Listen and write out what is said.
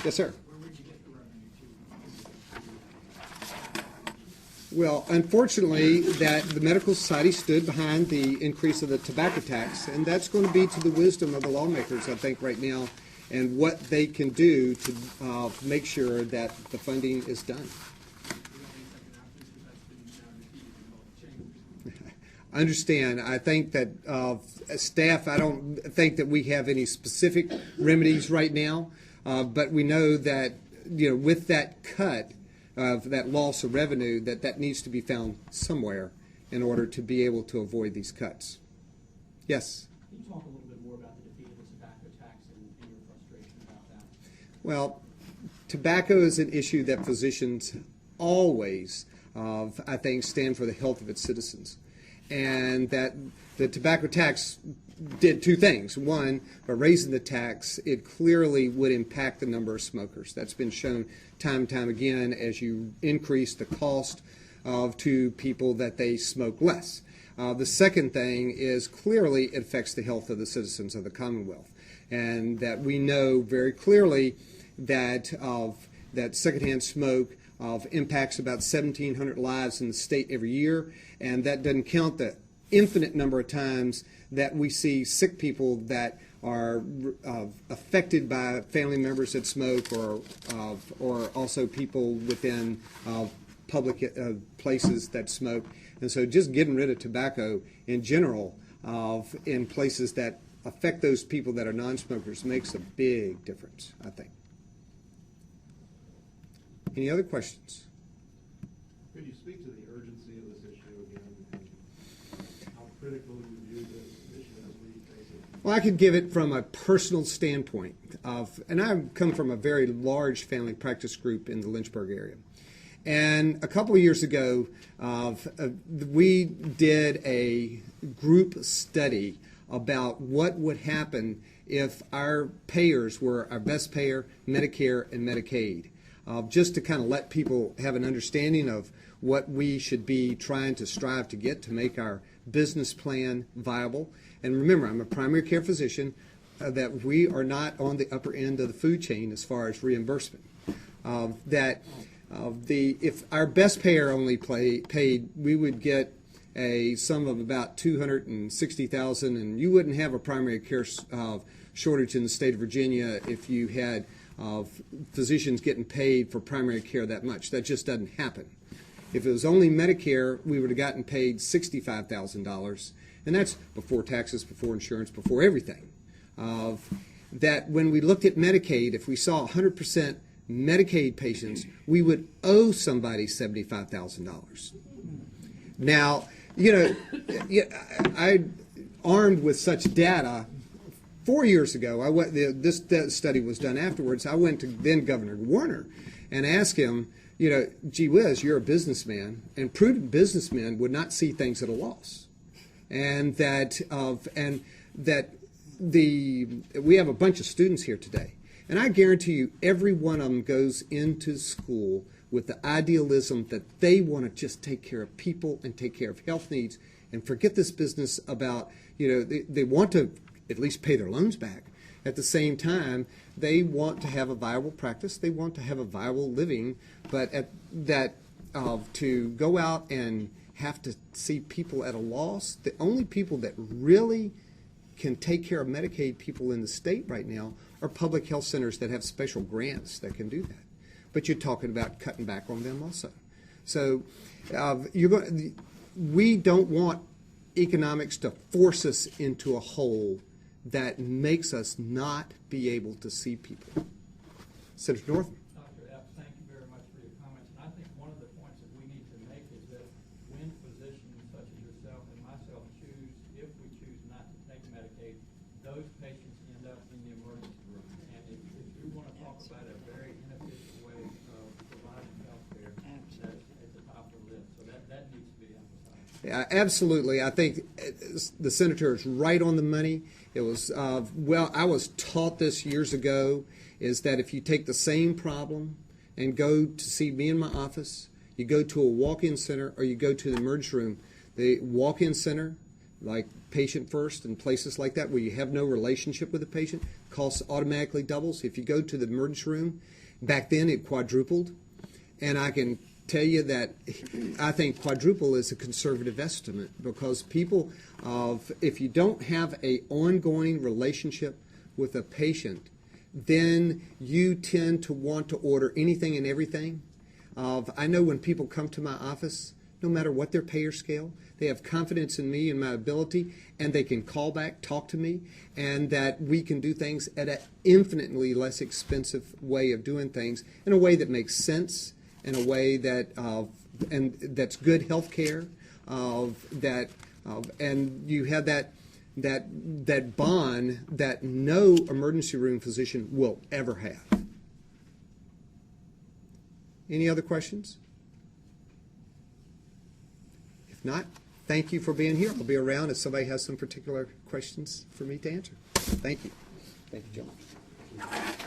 Yes, sir. Where would you get the revenue to? Well, unfortunately, that the Medical Society stood behind the increase of the tobacco tax, and that's going to be to the wisdom of the lawmakers, I think, right now, and what they can do to make sure that the funding is done. I understand. I think that staff, I don't think that we have any specific remedies right now, but we know that, with that cut, that loss of revenue, that needs to be found somewhere in order to be able to avoid these cuts. Yes? Can you talk a little bit more about the defeat of the tobacco tax and your frustration about that? Well, tobacco is an issue that physicians always, I think, stand for the health of its citizens. And that the tobacco tax did two things. One, by raising the tax, it clearly would impact the number of smokers. That's been shown time and time again as you increase the cost to people that they smoke less. The second thing is clearly it affects the health of the citizens of the Commonwealth. And that we know very clearly that that secondhand smoke impacts about 1,700 lives in the state every year, and that doesn't count the infinite number of times that we see sick people that are affected by family members that smoke, or also people within public places that smoke. And so just getting rid of tobacco in general in places that affect those people that are non-smokers makes a big difference, I think. Any other questions? Could you speak to the urgency of this issue again, and how critical you view this issue as we face it? Well, I could give it from a personal standpoint and I come from a very large family practice group in the Lynchburg area. And a couple of years ago, we did a group study about what would happen if our payers were our best payer, Medicare and Medicaid. Just to kind of let people have an understanding of what we should be trying to strive to get to make our business plan viable. And remember, I'm a primary care physician, that we are not on the upper end of the food chain as far as reimbursement. If our best payer only paid, we would get a sum of about $260,000, and you wouldn't have a primary care shortage in the state of Virginia if you had physicians getting paid for primary care that much. That just doesn't happen. If it was only Medicare, we would have gotten paid $65,000, and that's before taxes, before insurance, before everything. That when we looked at Medicaid, if we saw 100% Medicaid patients, we would owe somebody $75,000. Now, I armed with such data 4 years ago. This study was done afterwards. I went to then Governor Warner and asked him, gee whiz, you're a businessman, and prudent businessmen would not see things at a loss, and that we have a bunch of students here today, and I guarantee you every one of them goes into school with the idealism that they want to just take care of people and take care of health needs and forget this business about, they want to at least pay their loans back. At the same time, they want to have a viable practice. They want to have a viable living, but to go out and have to see people at a loss, the only people that really can take care of Medicaid people in the state right now are public health centers that have special grants that can do that. But you're talking about cutting back on them also. So we don't want economics to force us into a hole that makes us not be able to see people. Senator Northam. Dr. Epps, thank you very much for your comments. And I think one of the points that we need to make is that when physicians such as yourself and myself if we choose not to take Medicaid, those patients end up in the emergency room. And if you want to talk about a very inefficient way of providing health care, that's at the top of the list. So that needs to be emphasized. Yeah, absolutely. I think the senator is right on the money. It was, I was taught this years ago, is that if you take the same problem and go to see me in my office, you go to a walk-in center or you go to the emergency room, the walk-in center, like Patient First and places like that where you have no relationship with the patient, cost automatically doubles. If you go to the emergency room, back then it quadrupled. And I can tell you that I think quadruple is a conservative estimate, because people, if you don't have an ongoing relationship with a patient, then you tend to want to order anything and everything. I know when people come to my office, no matter what their payer scale, they have confidence in me and my ability, and they can call back, talk to me, and that we can do things at an infinitely less expensive way of doing things, in a way that makes sense, in a way that and that's good health care, and you have that bond that no emergency room physician will ever have. Any other questions? If not, thank you for being here. I'll be around if somebody has some particular questions for me to answer. Thank you. Thank you, John.